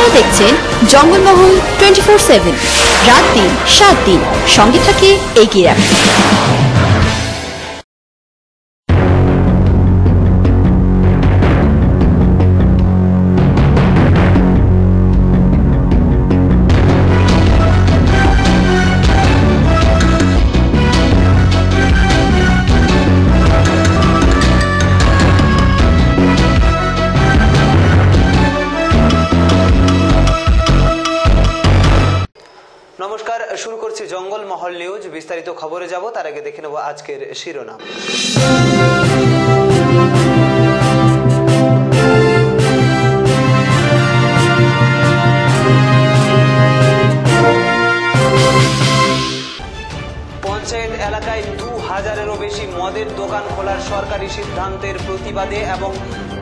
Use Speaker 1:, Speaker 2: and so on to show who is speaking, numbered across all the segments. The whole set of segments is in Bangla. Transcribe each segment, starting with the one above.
Speaker 1: আপনারা দেখছেন জঙ্গলমহল 24/7, রাত দিন 7 দিন সঙ্গে থাকে এগিয়ে রাখে।
Speaker 2: নমস্কার, শুরু করছি জঙ্গলমহল নিউজ। বিস্তারিত খবরে যাব তার আগে দেখে নেব আজকের শিরোনাম। পঞ্চায়েত এলাকায় 2000-এরও বেশি মদের দোকান খোলার সরকারি সিদ্ধান্তের প্রতিবাদে এবং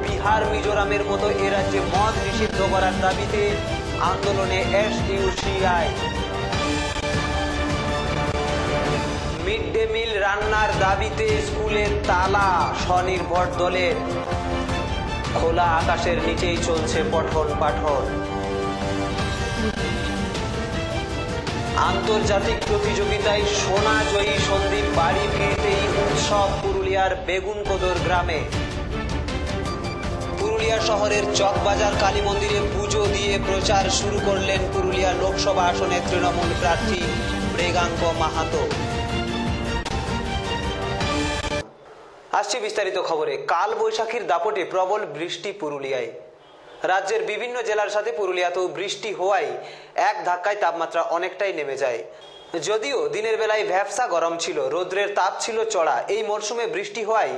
Speaker 2: বিহার মিজোরামের মতো এ রাজ্যে মদ নিষিদ্ধ করার দাবিতে আন্দোলনে SUCI। মিড ডে মিল রান্নার দাবিতে স্কুলের তালা স্বনির্ভর দলের। খোলা আকাশের নিচেই চলছে পঠন পাঠন। আন্তর্জাতিক প্রতিযোগিতায় সোনা জয়ী সন্দীপ বাড়ি ফিরতেই উৎসব পুরুলিয়ার বেগুনকোদর গ্রামে। পুরুলিয়া শহরের চকবাজার কালী মন্দিরে পুজো দিয়ে প্রচার শুরু করলেন পুরুলিয়া লোকসভা আসনের তৃণমূল প্রার্থী মৃগাঙ্ক মাহাতো। আসছে বিস্তারিত খবরে। কাল বৈশাখীর দাপটে প্রবল বৃষ্টি পুরুলিয়ায়। রাজ্যের বিভিন্ন জেলার সাথে পুরুলিয়াতেও বৃষ্টি হওয়ায় এক ধাক্কায় তাপমাত্রা অনেকটাই নেমে যায়। যদিও দিনের বেলায় ভ্যাপসা গরম ছিল, রৌদ্রের তাপ ছিল চড়া। এই মরশুমে বৃষ্টি হওয়ায়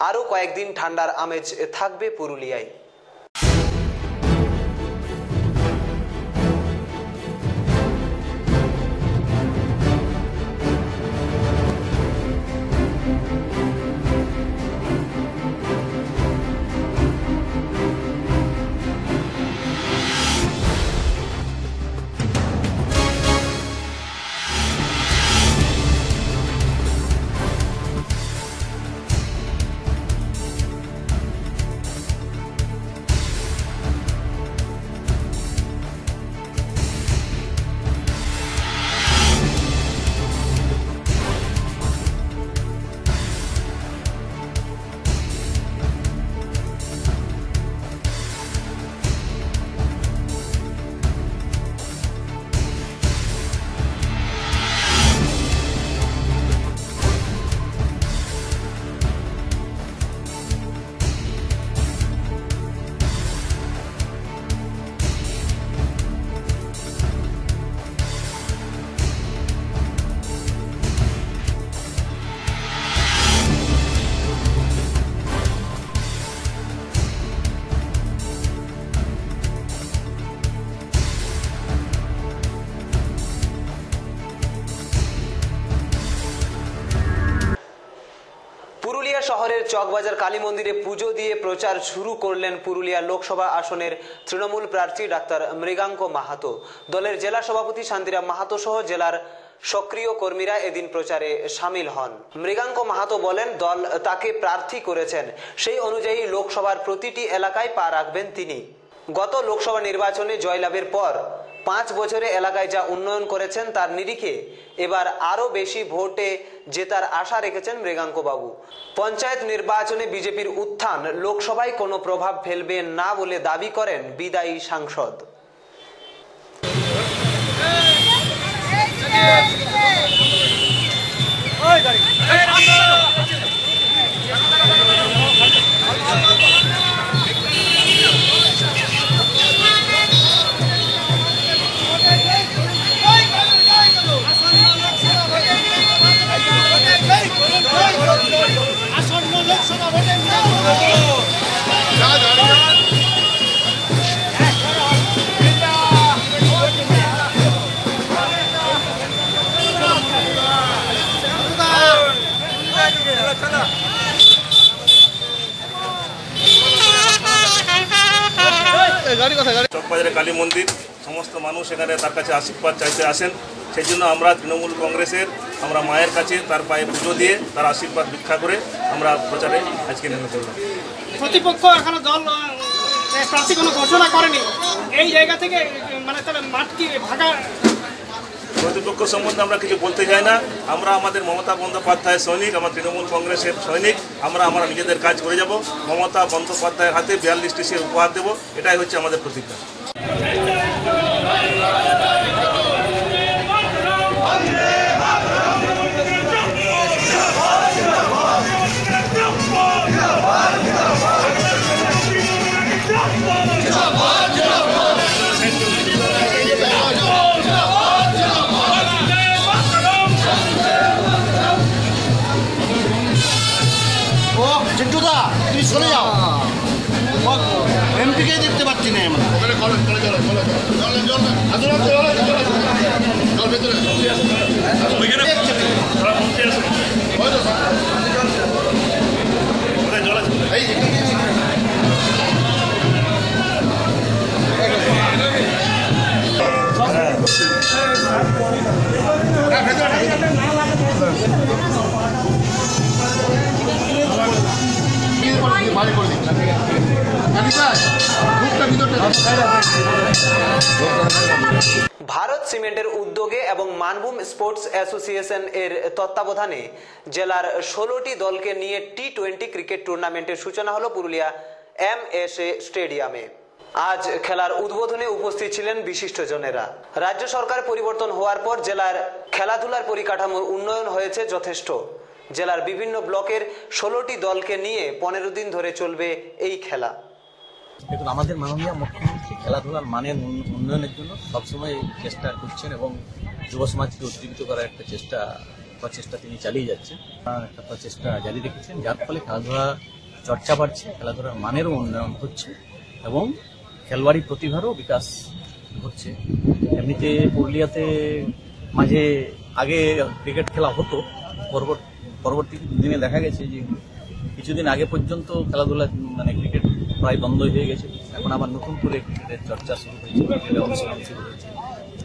Speaker 2: আরও কয়েকদিন ঠান্ডার আমেজ থাকবে পুরুলিয়ায়। পুরুলিয়া শহরের চকবাজার কালী মন্দিরে পুজো দিয়ে প্রচার শুরু করলেন পুরুলিয়া লোকসভা আসনের তৃণমূল প্রার্থী ডাক্তার মৃগাঙ্ক মাহাতো। দলের জেলা সভাপতি শান্তিরাম মাহাতো সহ জেলার সক্রিয় কর্মীরা এদিন প্রচারে সামিল হন। মৃগাঙ্ক মাহাতো বলেন, দল তাকে প্রার্থী করেছেন, সেই অনুযায়ী লোকসভার প্রতিটি এলাকায় পা রাখবেন তিনি। গত লোকসভা নির্বাচনে জয়লাভের পর 5 বছরে এলাকায় যা উন্নয়ন করেছেন তার নিরিখে এবার আরো বেশি ভোটে জেতার আশা রেখেছেন মৃগাঙ্ক বাবু। পঞ্চায়েত নির্বাচনে বিজেপির উত্থান লোকসভায় কোনো প্রভাব ফেলবে না বলে দাবি করেন বিদায়ী সাংসদ।
Speaker 3: চকবাজারে কালী মন্দির, সমস্ত মানুষ এখানে তার কাছে আশীর্বাদ চাইতে আসেন। সেই জন্য আমরা তৃণমূল কংগ্রেসের আমরা মায়ের কাছে তার পায়ে পুজো দিয়ে তার আশীর্বাদ ভিক্ষা করে আমরা প্রচারে আজকে নেমে পড়লাম।
Speaker 4: প্রতিপক্ষ এখনো দল প্রার্থী কোনো ঘোষণা করেনি, এই জায়গা থেকে মানে তাহলে মাঠ কি ভাগা?
Speaker 3: কর্তৃপক্ষ সম্বন্ধে আমরা কিছু বলতে চাই না। আমরা আমাদের মমতা বন্দ্যোপাধ্যায়ের সৈনিক, আমার তৃণমূল কংগ্রেসের সৈনিক। আমরা নিজেদের কাজ করে যাব। মমতা বন্দ্যোপাধ্যায়ের হাতে 42টি সিট উপহার দেব, এটাই হচ্ছে আমাদের প্রতিজ্ঞা।
Speaker 5: চিন্টুদা তুমি চলে যাও, এমপিকে দেখতে পাচ্ছি না আমরা।
Speaker 2: ভারত সিমেন্টের উদ্যোগে এবং মানভূম স্পোর্টস অ্যাসোসিয়েশন এর তত্ত্বাবধানে জেলার 16টি দলকে নিয়ে টি20 ক্রিকেট টুর্নামেন্টের সূচনা হলো পুরুলিয়া MSA স্টেডিয়ামে। আজ খেলার উদ্বোধনে উপস্থিত ছিলেন বিশিষ্টজনেরা। রাজ্য সরকার পরিবর্তন হওয়ার পর জেলার খেলাধুলার পরিকাঠামোর উন্নয়ন হয়েছে যথেষ্ট। জেলার বিভিন্ন ব্লকের 16টি দলকে নিয়ে 15 দিন ধরে চলবে এই খেলা।
Speaker 6: দেখুন, আমাদের মাননীয় মুখ্যমন্ত্রী খেলাধুলার মানের উন্নয়নের জন্য সবসময় চেষ্টা করছেন এবং যুব সমাজকে উজ্জীবিত করার একটা প্রচেষ্টা তিনি চালিয়ে যাচ্ছেন, একটা প্রচেষ্টা জারি রেখেছেন, যার ফলে খেলাধুলা চর্চা বাড়ছে, খেলাধুলার মানেরও উন্নয়ন হচ্ছে এবং খেলোয়াড়ি প্রতিভারও বিকাশ ঘটছে। এমনিতে পুরুলিয়াতে মাঝে আগে ক্রিকেট খেলা হতো, পরবর্তী দিনে দেখা গেছে যে কিছুদিন আগে পর্যন্ত খেলাধুলা মানে ক্রিকেট প্রায় বন্ধ হয়ে গেছে। এখন আবার নতুন করে ক্রিকেটের চর্চা শুরু হয়েছে, অনুষ্ঠান শুরু হয়েছে,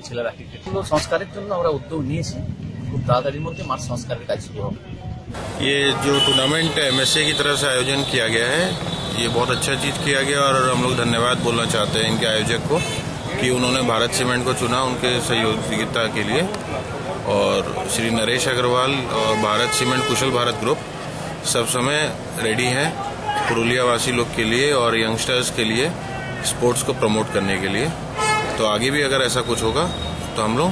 Speaker 6: ছেলেরা ক্রিকেট সংস্কারের জন্য আমরা উদ্যোগ নিয়েছি। খুব তাড়াতাড়ির মধ্যে মাঠ সংস্কারের কাজ শুরু হবে।
Speaker 7: ये जो टूर्नामेंट MSA की तरफ से आयोजन किया गया है, ये बहुत अच्छा चीज़ किया गया और हम लोग धन्यवाद बोलना चाहते हैं इनके आयोजक को कि उन्होंने भारत सीमेंट को चुना उनके सहयोगिता के लिए। और श्री नरेश अग्रवाल और भारत सीमेंट कुशल भारत ग्रुप सब समय रेडी हैं पुरुलिया वासी लोग के लिए और यंगस्टर्स के लिए स्पोर्ट्स को प्रमोट करने के लिए। तो आगे भी अगर ऐसा कुछ होगा तो हम लोग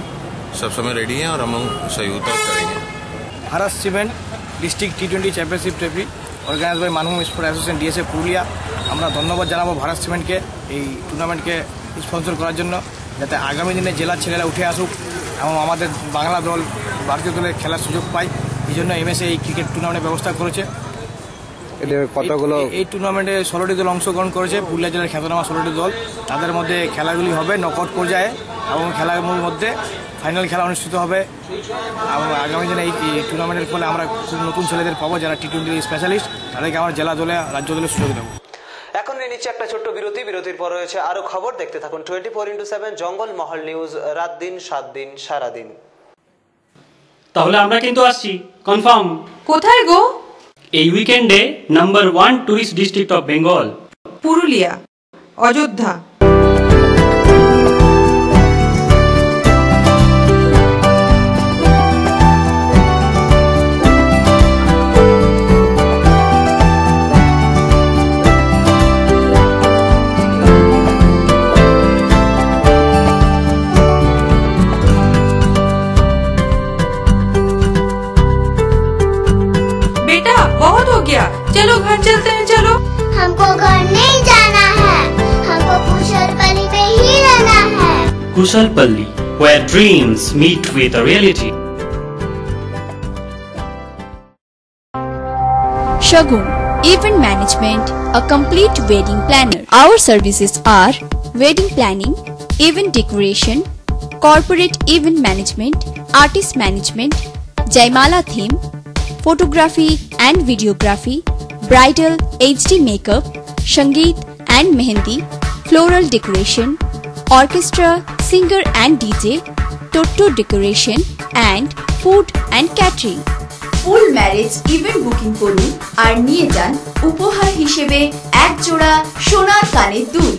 Speaker 7: सब समय रेडी हैं और हम लोग सहयोगिता करेंगे।
Speaker 4: भारत सीमेंट डिस्ट्रिक्ट टी20 championship trophy organise by Manbhum sports association DSA Purulia. আমরা ধন্যবাদ জানাবো ভারত সিমেন্টকে এই টুর্নামেন্টকে স্পন্সর করার জন্য, যাতে আগামী দিনে জেলার ছেলেরা উঠে আসুক এবং আমাদের বাংলা দল ভারতীয় দলের খেলার সুযোগ পায়। এই জন্য MSA এই ক্রিকেট টুর্নামেন্টের ব্যবস্থা করেছে। এই টুর্নামেন্টে 16টি দল অংশগ্রহণ করেছে, পুরুলিয়া জেলার খ্যাতনামা 16টি দল। তাদের মধ্যে খেলাগুলি হবে নকআউট পর্যায়ে এবং খেলাগুলির মধ্যে ফাইনাল খেলা অনুষ্ঠিত হবে। এবং আগামী দিনে এই টুর্নামেন্টের ফলে আমরা খুব নতুন ছেলেদের পাবো যারা টি20 স্পেশালিস্ট, তাদেরকে আমরা জেলা দলে রাজ্য দলে সুযোগ দেবো।
Speaker 2: এখন নিচ্ছে একটা ছোট্ট বিরতির পর রয়েছে আরো খবর। দেখতে থাকুন 24x7 জঙ্গল মহল নিউজ, রাত দিন 7 দিন সারাদিন।
Speaker 8: তাহলে আমরা কিন্তু আসছি কনফার্ম।
Speaker 9: কোথায় গো?
Speaker 8: এই উইকেন্ডে number 1 tourist district of Bengal,
Speaker 9: Purulia, Ayodhya. चलो घर चलते हैं। चलो,
Speaker 10: हमको घर नहीं जाना है, हमको कुशलपल्ली में ही रहना है।
Speaker 8: कुशलपल्ली, where dreams meet with a reality.
Speaker 1: Shagun Event Management, a complete wedding planner. Our services are wedding planning, event decoration, corporate event management, artist management, Jaimala theme, photography and videography, bridal HD makeup, Sangeet and Mehendi, floral decoration, orchestra, singer and DJ, Toto decoration and food and catering. Full marriage event booking করুন আর নিয়ে যান উপহার হিসেবে এক জোড়া সোনার কানের দুল।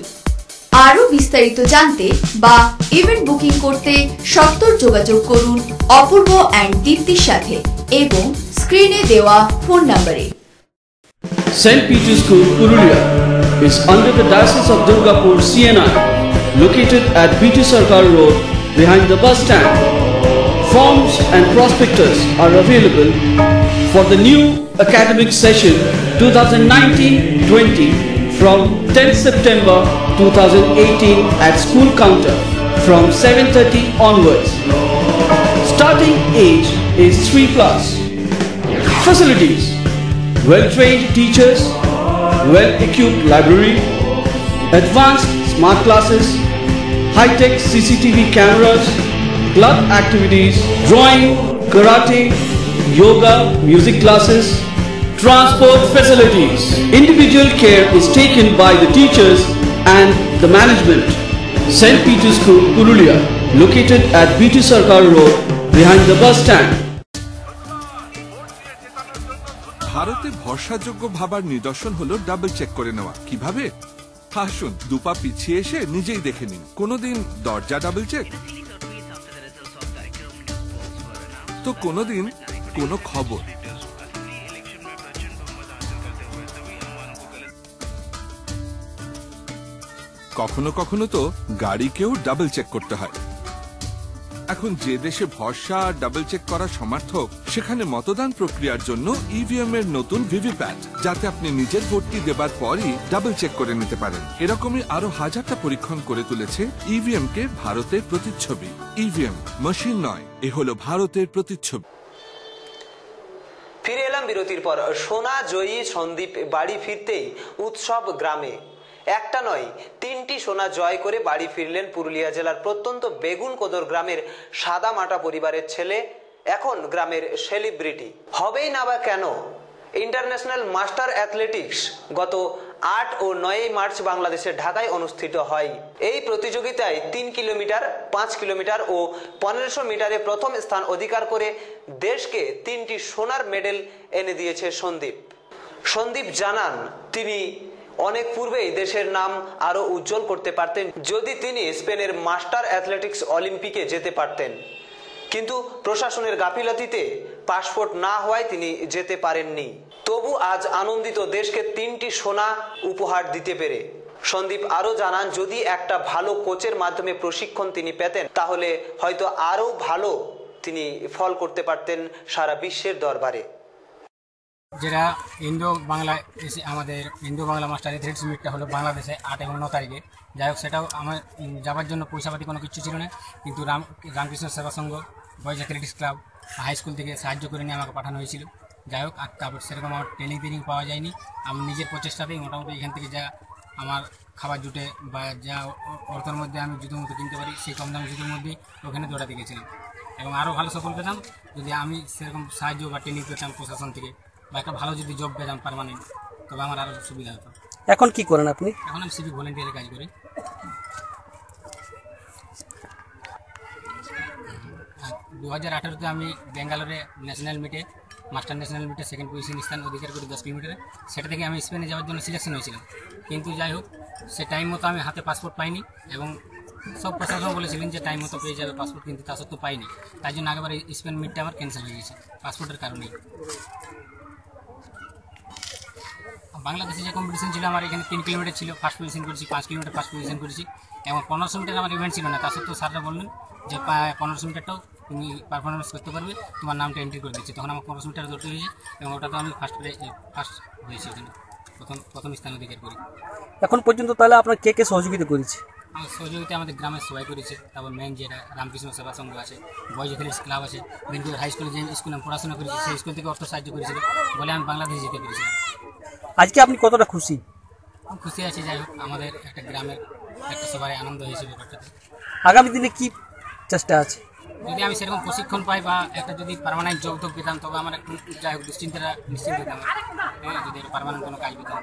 Speaker 1: আরো বিস্তারিত জানতে বা ইভেন্ট বুকিং করতে সত্তর যোগাযোগ করুন অপূর্ব অ্যান্ড দীপ্তির সাথে এবং স্ক্রিনে দেওয়া ফোন নম্বরে।
Speaker 8: St. Peter's School, Purulia is under the Diocese of Durgapur, CNI, located at BT Sarkar Road behind the bus stand. Forms and prospectus are available for the new academic session 2019-20 from 10th September 2018 at school counter from 7:30 onwards. Starting age is 3+. Facilities: well-trained teachers, well-equipped library, advanced smart classes, high-tech CCTV cameras, club activities, drawing, karate, yoga, music classes, transport facilities. Individual care is taken by the teachers and the management. St. Peter's School, Purulia, located at BT Sarkar Road behind the bus stand.
Speaker 11: ভারতে ভরসাযোগ্য ভাবার নিদর্শন হলো ডাবল চেক করে নেওয়া। কিভাবে? আসুন দুপা পিছিয়ে এসে নিজেই দেখে নিন। কোনোদিন দরজা ডাবল চেক, তো কোনোদিন কোনো খবর। কখনো কখনো তো গাড়িকেও ডাবল চেক করতে হয়। এখন যে দেশে ভরসা আর ডাবল চেক করা সমার্থক, সেখানে মতদান প্রক্রিয়ার জন্য ইভিএম এর নতুন ভিভিপ্যাট, যাতে আপনি নিজের ভোটটি দেবার পরই ডাবল চেক করে নিতে পারেন। এরকমই আরো হাজারটা পরীক্ষণ করে তুলেছে ইভিএম কে ভারতের প্রতিচ্ছবি। ইভিএম মেশিন নয়, এ হলো ভারতের প্রতিচ্ছবি।
Speaker 2: ফিরে এলাম বিরতির পর। সোনা জয়ী সন্দীপ বাড়ি ফিরতেই উৎসব গ্রামে। একটা নয়, 3টি সোনা জয় করে বাড়ি ফিরলেন পুরুলিয়া জেলার প্রত্যন্ত বেগুনকোদর গ্রামের সাদা মাটা পরিবারের ছেলে, এখন গ্রামের সেলিব্রিটি। হবেই না বা কেন? ইন্টারন্যাশনাল মাস্টার অ্যাথলেটিক্স গত 8 ও 9 মার্চ বাংলাদেশের ঢাকায় অনুষ্ঠিত হয়। এই প্রতিযোগিতায় 3 কিলোমিটার, 5 কিলোমিটার ও 1500 মিটারে প্রথম স্থান অধিকার করে দেশকে 3টি সোনার মেডেল এনে দিয়েছে সন্দীপ। সন্দীপ জানান, তিনি অনেক পূর্বেই দেশের নাম আরো উজ্জ্বল করতে পারতেন যদি তিনি স্পেনের মাস্টার অ্যাথলেটিক্স অলিম্পিকে যেতে পারতেন, কিন্তু প্রশাসনের গাফিলতিতে পাসপোর্ট না হওয়ায় তিনি যেতে পারেননি। তবু আজ আনন্দিত দেশকে 3টি সোনা উপহার দিতে পেরে। সন্দীপ আরো জানান, যদি একটা ভালো কোচের মাধ্যমে প্রশিক্ষণ তিনি পেতেন তাহলে হয়তো আরো ভালো তিনি ফল করতে পারতেন সারা বিশ্বের দরবারে।
Speaker 12: যেটা ইন্দো বাংলা আমাদের ইন্দো বাংলা মাস্টার অ্যাথলেটিক্স মিটটা হলো বাংলাদেশে 8 এবং 9 তারিখে। যাই হোক, সেটাও আমার যাওয়ার জন্য পয়সাপাতি কোনো কিছু ছিল না, কিন্তু Ramakrishna Seva Sangha, boys athletics club, high school থেকে সাহায্য করে নিয়ে আমাকে পাঠানো হয়েছিল। যাই হোক, আর তারপর সেরকম আমার ট্রেনিং পাওয়া যায়নি। আমি নিজের প্রচেষ্টাতেই মোটামুটি এখান থেকে যা আমার খাবার জুটে বা যা অর্থের মধ্যে আমি জুতোর মতো কিনতে পারি, সেই কম দামি জুতোর মধ্যেই ওখানে দৌড়াতে গেছিলাম। এবং আরও ভালো সফল পেতাম যদি আমি সেরকম সাহায্য বা ট্রেনিং পেতাম প্রশাসন থেকে, বা একটা ভালো যদি জব পেতাম পার্মানেন্ট, তবে আমার আরও সুবিধা হতো।
Speaker 13: এখন কি করেন আপনি?
Speaker 12: এখন আমি সিভিক ভলেন্টিয়ারে কাজ করি। 2018-তে আমি ব্যাঙ্গালোরে ন্যাশনাল মিটে মাস্টার ন্যাশনাল মিটে সেকেন্ড পজিশন স্থান অধিকার করি 10 কিলোমিটারে। সেটা থেকে আমি স্পেনে যাওয়ার জন্য সিলেকশন হয়েছিলাম, কিন্তু যাই হোক সে টাইম মতো আমি হাতে পাসপোর্ট পাইনি এবং সব প্রশাসন বলেছিলেন যে টাইম মতো পেয়ে যাবে পাসপোর্ট, কিন্তু তা সত্ত্বেও পাইনি। তাই জন্য আগেবার স্পেন মিটটা আমার ক্যান্সেল হয়ে গেছে পাসপোর্টের কারণেই। বাংলাদেশে যে কম্পিটিশন ছিল আমার এখানে 3 কিলোমিটার ছিল, ফার্স্ট পজিশন করেছি, 5 কিলোমিটার ফার্স্ট পজিশন করেছি, এবং 1500 মিটার আমার ইভেন্ট ছিল না। তা সত্ত্বেও স্যাররা বললেন যে 1500 মিটারটাও তুমি পারফরমেন্স করতে পারবে, তোমার নামটা এন্ট্রি করে দিচ্ছি। তখন আমার 1500 মিটার দৌড়তে হয়েছে এবং ওটা তো আমি ফার্স্ট হয়েছি, ওখানে প্রথম স্থান অধিকার করি।
Speaker 13: এখন পর্যন্ত তাহলে আপনার কে কে সহযোগিতা করেছে?
Speaker 12: আমার সহযোগিতা আমাদের গ্রামের সবাই করেছে। তারপর মেন যেটা রামকৃষ্ণ সেবা সংঘ আছে, বয়েজ অ্যাথলেটিক্স ক্লাব আছে, বেঙ্গল হাই স্কুলে যে স্কুলে আমি পড়াশোনা করেছি সেই স্কুল থেকে অর্থ সাহায্য করেছিল বলে আমি বাংলাদেশে যেতে পেরেছিলাম।
Speaker 13: আজকে আপনি কতটা খুশি?
Speaker 12: খুশি আছি। যাই হোক, আমাদের একটা গ্রামের একটা সবাই আনন্দ হয়েছে ব্যাপারটাতে।
Speaker 13: আগামী দিনে কি চেষ্টা আছে?
Speaker 12: যদি আমি সেরকম প্রশিক্ষণ পাই বা একটা যদি পার্মানেন্ট জব টব পেতাম তবে আমার একটু যাই হোক নিশ্চিন্ত হতাম, যদি পার্মানেন্ট কোনো কাজ পেতাম।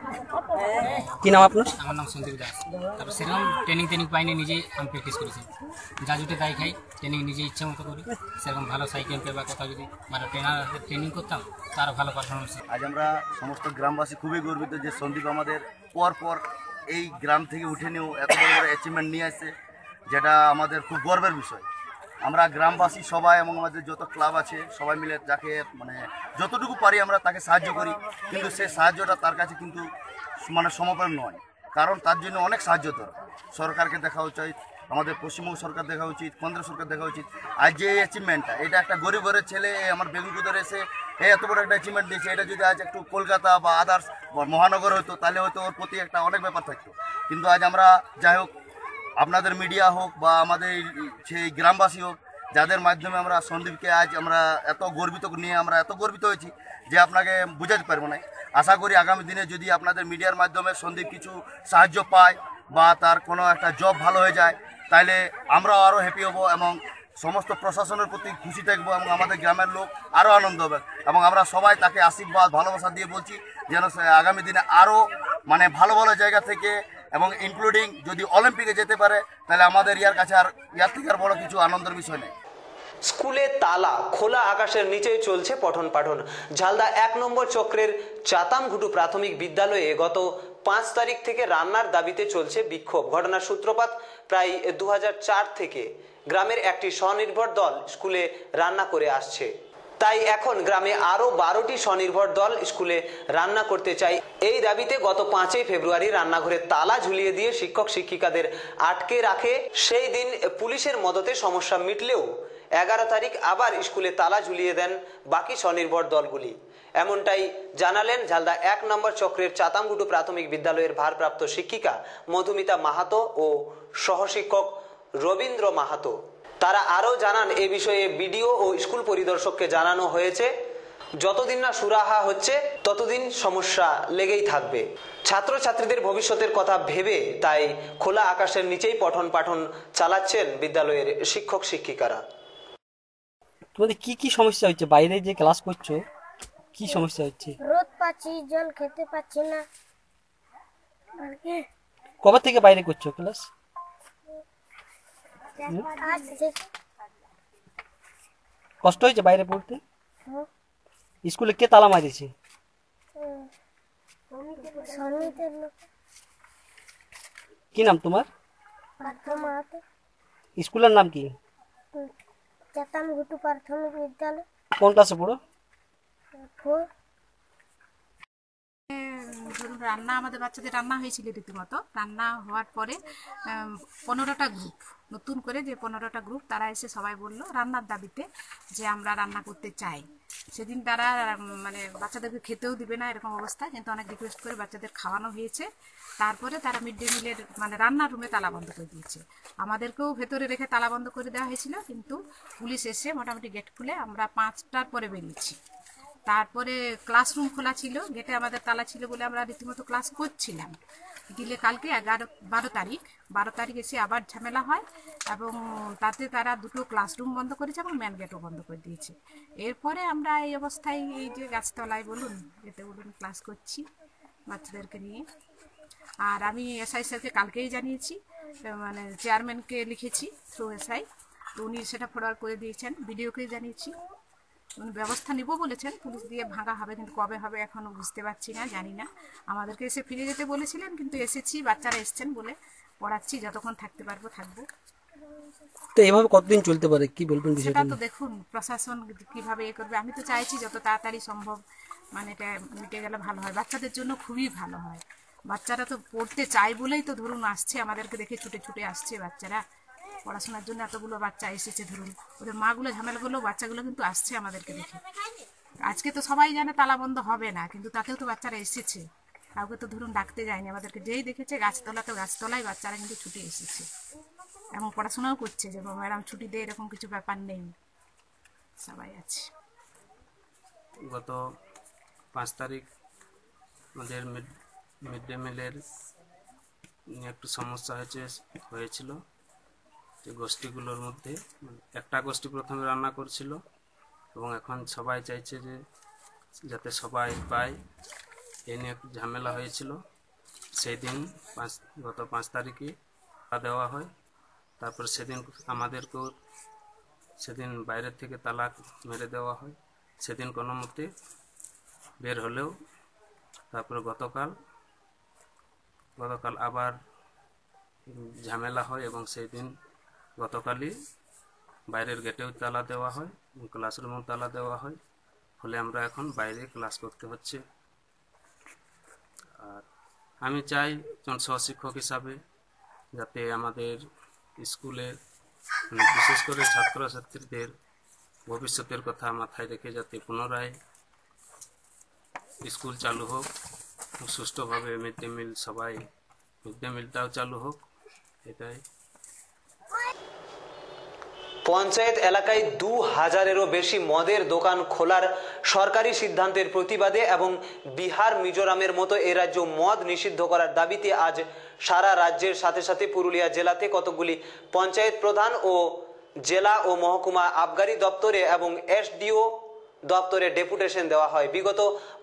Speaker 13: কি নাম আপনার?
Speaker 12: আমার নাম সন্দীপ দাস। তারপর সেরকম ট্রেনিং পাইনি, নিজেই আমি প্র্যাকটিস করেছি, যা জুটে তাই খাই, ট্রেনিং নিজে ইচ্ছা মতো করি। সেরকম ভালো সাইকেলকে বা কোথাও যদি মানে ট্রেনিং করতাম তারও ভালো পারফরমেন্স।
Speaker 5: আজ আমরা সমস্ত গ্রামবাসী খুবই গর্বিত যে সন্দীপ আমাদের পর এই গ্রাম থেকে উঠে নিয়েও এত বড় বড় অ্যাচিভমেন্ট নিয়ে আসছে, যেটা আমাদের খুব গর্বের বিষয়। আমরা গ্রামবাসী সবাই এবং আমাদের যত ক্লাব আছে সবাই মিলে যাকে মানে যতটুকু পারি আমরা তাকে সাহায্য করি, কিন্তু সেই সাহায্যটা তার কাছে কিন্তু মানে সমপর নয়, কারণ তার জন্য অনেক সাহায্য দরকার। সরকারকে দেখা উচিত, আমাদের পশ্চিমবঙ্গ সরকার দেখা উচিত, কেন্দ্র সরকার দেখা উচিত। আজ যে অ্যাচিভমেন্টটা, এটা একটা গরিব ঘরের ছেলে আমার বেগুনকুদরে এসে এত বড় একটা অ্যাচিভমেন্ট দিয়েছে, এটা যদি আজ একটু কলকাতা বা আদার্স মহানগর হতো তাহলে হয়তো ওর প্রতি একটা অনেক ব্যাপার থাকতো। কিন্তু আজ আমরা যাই হোক, আপনাদের মিডিয়া হোক বা আমাদের সেই গ্রামবাসী হোক, যাদের মাধ্যমে আমরা সন্দীপকে আজ আমরা এত গর্বিত নিয়ে আমরা এত গর্বিত হয়েছি যে আপনাকে বোঝাতে পারবো না। আশা করি আগামী দিনে যদি আপনাদের মিডিয়ার মাধ্যমে সন্দীপ কিছু সাহায্য পায় বা তার কোনো একটা জব ভালো হয়ে যায়, তাহলে আমরাও আরও হ্যাপি হব এবং সমস্ত প্রশাসনের প্রতি খুশি থাকবো এবং আমাদের গ্রামের লোক আরও আনন্দ হবে। এবং আমরা সবাই তাকে আশীর্বাদ ভালোবাসা দিয়ে বলছি যেন আগামী দিনে আরও মানে ভালো ভালো জায়গা থেকে এবং ইনক্লুডিং যদি অলিম্পিকে যেতে পারে, তাহলে আমাদের ইয়ার কাছে আর ইয়ার থেকে আর বড় কিছু আনন্দের বিষয় নেই।
Speaker 2: স্কুলে তালা, খোলা আকাশের নিচেই চলছে পঠন পাঠন। ঝালদা 1 নম্বর চক্রের চাতামঘুটু প্রাথমিক বিদ্যালয়ে গত 5 তারিখ থেকে রান্নার দাবিতে চলছে বিক্ষোভ। ঘটনার সূত্রপাত প্রায় 2004 থেকে। গ্রামের একটি স্বনির্ভর দল স্কুলে রান্না করে আসছে, তাই এখন গ্রামে আরো 12টি স্বনির্ভর দল স্কুলে রান্না করতে চাই। এই দাবিতে গত 5 ফেব্রুয়ারি রান্নাঘরে তালা ঝুলিয়ে দিয়ে শিক্ষক শিক্ষিকাদের আটকে রাখে। সেই দিন পুলিশের মদতে সমস্যা মিটলেও 11 তারিখ আবার স্কুলে তালা ঝুলিয়ে দেন বাকি স্বনির্ভর দলগুলি। এমনটাই জানালেন ঝালদা 1 নম্বর চক্রের চাতামঘুটু প্রাথমিক বিদ্যালয়ের ভারপ্রাপ্ত শিক্ষিকা মধুমিতা মাহাতো ও সহশিক্ষক রবীন্দ্র মাহাতো। তারা আরও জানান, এ বিষয়ে বিডিও ও স্কুল পরিদর্শককে জানানো হয়েছে। যতদিন না সুরাহা হচ্ছে ততদিন সমস্যা লেগেই থাকবে। ছাত্রছাত্রীদের ভবিষ্যতের কথা ভেবে তাই খোলা আকাশের নিচেই পঠন পাঠন চালাচ্ছেন বিদ্যালয়ের শিক্ষক শিক্ষিকারা।
Speaker 13: তোমাদের কি কি সমস্যা হচ্ছে? বাইরে যে ক্লাস করছো কি সমস্যা হচ্ছে?
Speaker 10: রোদ পাচ্ছি, জল খেতে পাচ্ছি না।
Speaker 13: কবে থেকে বাইরে করছো ক্লাস?
Speaker 10: আজ থেকে।
Speaker 13: কষ্ট হয়েছে বাইরে পড়তে? স্কুলে কে তালা মারিয়েছে? কি নাম তোমার? স্কুলের নাম কি?
Speaker 10: চাতামঘুটু প্রাথমিক বিদ্যালয়।
Speaker 13: কোন ক্লাসে পড়ো?
Speaker 14: ধরুন রান্না, আমাদের বাচ্চাদের রান্না হয়েছিল রীতিমতো। রান্না হওয়ার পরে 15টা গ্রুপ, নতুন করে যে 15টা গ্রুপ, তারা এসে সবাই বলল রান্নার দাবিতে যে আমরা রান্না করতে চাই। সেদিন তারা মানে বাচ্চাদেরকে খেতেও দিবে না এরকম অবস্থা, কিন্তু অনেক রিকোয়েস্ট করে বাচ্চাদের খাওয়ানো হয়েছে। তারপরে তারা মিড ডে মিলের মানে রান্নার রুমে তালা বন্ধ করে দিয়েছে। আমাদেরকেও ভেতরে রেখে তালা বন্ধ করে দেওয়া হয়েছিল, কিন্তু পুলিশ এসে মোটামুটি গেট খুলে আমরা 5টার পরে বেরিয়েছি। তারপরে ক্লাসরুম খোলা ছিল, গেটে আমাদের তালা ছিল বলে আমরা রীতিমতো ক্লাস করছিলাম। দিলে কালকে 12 তারিখ এসে আবার ঝামেলা হয় এবং তাতে তারা 2টো ক্লাসরুম বন্ধ করেছে এবং মেন গেটও বন্ধ করে দিয়েছে। এরপরে আমরা এই অবস্থায় এই যে গাছতলায় বলুন, এতে বলুন ক্লাস করছি বাচ্চাদেরকে নিয়ে। আর আমি এসআই স্যারকে কালকেই জানিয়েছি, মানে চেয়ারম্যানকে লিখেছি থ্রু এসআই, তো উনি সেটা ফরওয়ার্ড করে দিয়েছেন। বিডিওকেই জানিয়েছি, উনি ব্যবস্থা নিব বলেছেন। পুলিশ দিয়ে ভাঙা হবে, কিন্তু কবে হবে এখনো বুঝতে পারছি না, জানি না। আমাদেরকে এসে ফিরে যেতে বলেছিলেন, কিন্তু এসেছি, বাচ্চারা এসছেন বলে পড়াচ্ছি, যতক্ষণ থাকতে পারবো থাকবো।
Speaker 13: তো এভাবে কতদিন চলতে পারে, কি বলবেন
Speaker 14: সেটা তো দেখুন প্রশাসন কিভাবে এ করবে। আমি তো চাইছি যত তাড়াতাড়ি সম্ভব মানে এটা মিটে গেলে ভালো হয়, বাচ্চাদের জন্য খুবই ভালো হয়। বাচ্চারা তো পড়তে চায় বলেই তো ধরুন আসছে, আমাদেরকে দেখে ছুটে ছুটে আসছে বাচ্চারা পড়াশোনার জন্য। এতগুলো বাচ্চা এসেছে, ধরুন ওদের মাগুলো ঝামেলা করলেও বাচ্চাগুলো কিন্তু আসছে আমাদেরকে দেখে। আজকে তো সবাই জানে তালা বন্ধ হবে না, কিন্তু তাতেও তো বাচ্চারা এসেছে, কাউকে তো ধরুন ডাকতে যায়নি। আমাদেরকে যেই দেখেছে গাছতলাতে, গাছতলায় বাচ্চারা কিন্তু ছুটে এসেছে এবং পড়াশোনাও করছে, যে ম্যাডাম ছুটি দেয় এরকম কিছু ব্যাপার নেই, সবাই আছে।
Speaker 15: গত 5 তারিখ আমাদের মিড ডে মিলের একটু সমস্যা হয়েছিল, এই গোষ্ঠীগুলোর মধ্যে একটা গোষ্ঠী প্রথমে রান্না করছিল এবং এখন সবাই চাইছে যে যাতে সবাই পায়, এ নিয়ে একটু ঝামেলা হয়েছিল। সেই দিন গত 5 তারিখে দেওয়া হয়। তারপর সেদিন আমাদেরকেও সেদিন বাইরের থেকে তালা মেরে দেওয়া হয়। সেদিন কোনো মতে বের হলেও তারপরে গতকাল আবার ঝামেলা হয় এবং সেই দিন গতকালই বাইরের গেটেও তালা দেওয়া হয়, ক্লাসরুমেও তালা দেওয়া হয়। ফলে আমরা এখন বাইরে ক্লাস করতে হচ্ছে। আর আমি চাই একজন সহশিক্ষক হিসাবে যাতে আমাদের স্কুলে বিশেষ করে ছাত্রছাত্রীদের ভবিষ্যতের কথা মাথায় রেখে যাতে পুনরায় স্কুল চালু হোক, সুষ্ঠুভাবে mid day meal mid day মিলটাও চালু হোক, এটাই।
Speaker 2: পঞ্চায়েত এলাকায় 2000-এরও বেশি মদের দোকান খোলার সরকারি সিদ্ধান্তের প্রতিবাদে এবং বিহার মিজোরামের মতো এ রাজ্য মদ নিষিদ্ধ করার দাবিতে আজ সারা রাজ্যের সাথে সাথে পুরুলিয়া জেলাতে কতগুলি পঞ্চায়েত প্রধান ও জেলা ও মহকুমা আবগারি দপ্তরে এবং এসডিও দপ্তরে ডেপুটেশন দেওয়া হয়। বিগত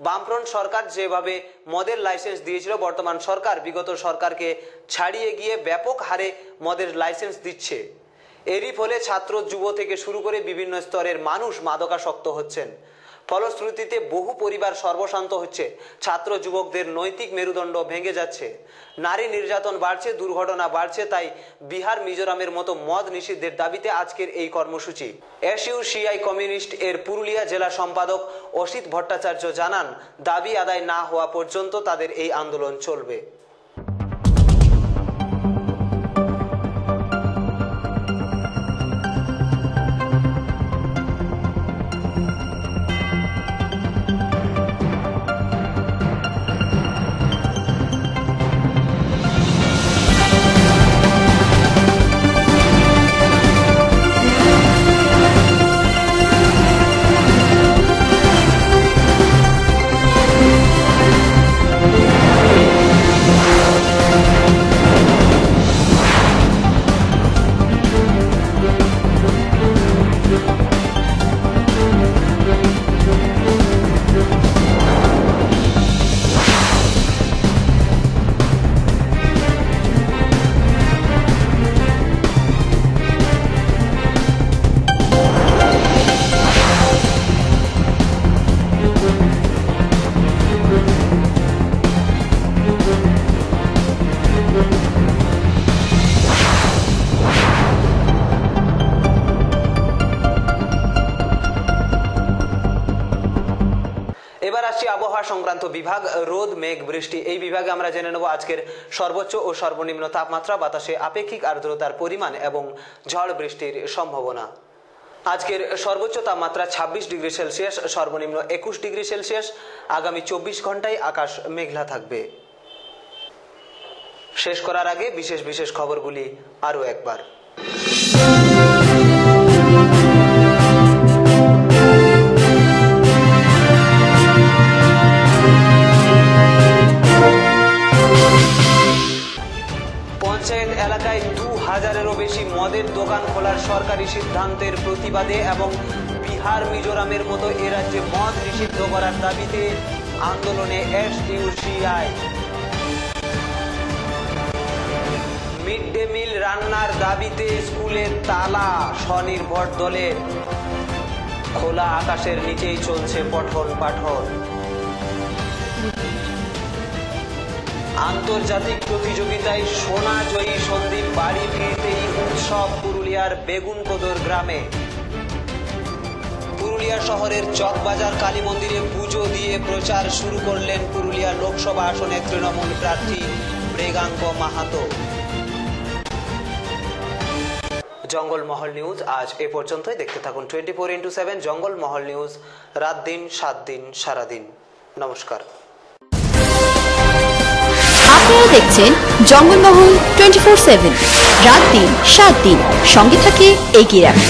Speaker 2: বামফ্রন্ট সরকার যেভাবে মদের লাইসেন্স দিয়েছিল, বর্তমান সরকার বিগত সরকারকে ছাড়িয়ে গিয়ে ব্যাপক হারে মদের লাইসেন্স দিচ্ছে। এরই ফলে ছাত্র যুব থেকে শুরু করে বিভিন্ন স্তরের মানুষ মাদকাসক্ত হচ্ছেন। ফলশ্রুতিতে বহু পরিবার সর্বশান্ত হচ্ছে, ছাত্র যুবকদের নৈতিক মেরুদণ্ড ভেঙে যাচ্ছে, নারী নির্যাতন বাড়ছে, দুর্ঘটনা বাড়ছে। তাই বিহার মিজোরামের মতো মদ নিষিদ্ধের দাবিতে আজকের এই কর্মসূচি। এসইউসিআই কমিউনিস্ট এর পুরুলিয়া জেলা সম্পাদক অসিত ভট্টাচার্য জানান, দাবি আদায় না হওয়া পর্যন্ত তাদের এই আন্দোলন চলবে। আবহাওয়া সংক্রান্ত বিভাগ, রোদ, মেঘ, বৃষ্টি, এই বিভাগে আমরা জেনে নেব আজকের সর্বোচ্চ ও সর্বনিম্ন তাপমাত্রা, বাতাসে আপেক্ষিক আর্দ্রতার পরিমাণ এবং ঝড় বৃষ্টির সম্ভাবনা। আজকের সর্বোচ্চ তাপমাত্রা 26 ডিগ্রি সেলসিয়াস, সর্বনিম্ন 21 ডিগ্রি সেলসিয়াস। আগামী 24 ঘন্টায় আকাশ মেঘলা থাকবে। শেষ করার আগে বিশেষ বিশেষ খবরগুলি আরও একবার। পঞ্চায়েত এলাকায় 2000-এরও বেশি মদের দোকান খোলার সরকারি সিদ্ধান্তের প্রতিবাদে এবং বিহার মিজোরামের মতো এ রাজ্যে মদ নিষিদ্ধ করার দাবিতে আন্দোলনে এসইউসিআই। মিড ডে মিল রান্নার দাবিতে স্কুলে তালা, স্বনির্ভর দলের। খোলা আকাশের নিচেই চলছে পঠন পাঠন। আন্তর্জাতিক প্রতিযোগিতায় সোনা জয়ী সন্দীপ বাড়ি ফিরতেই উৎসব পুরুলিয়ার বেগুনকোদর গ্রামে। পুরুলিয়া শহরের চকবাজার কালী মন্দিরে পুজো দিয়ে প্রচার শুরু করলেন পুরুলিয়া লোকসভা আসনের তৃণমূল প্রার্থী মৃগাঙ্ক মাহাতো। জঙ্গলমহল নিউজ আজ এ পর্যন্তই। দেখতে থাকুন 24x7 জঙ্গলমহল নিউজ, রাত দিন 7 দিন সারাদিন। নমস্কার।
Speaker 1: আপনারা দেখছেন জঙ্গলমহল 24/7, রাত দিন 7 দিন, সঙ্গে থাকে এগিয়ে রাখুন।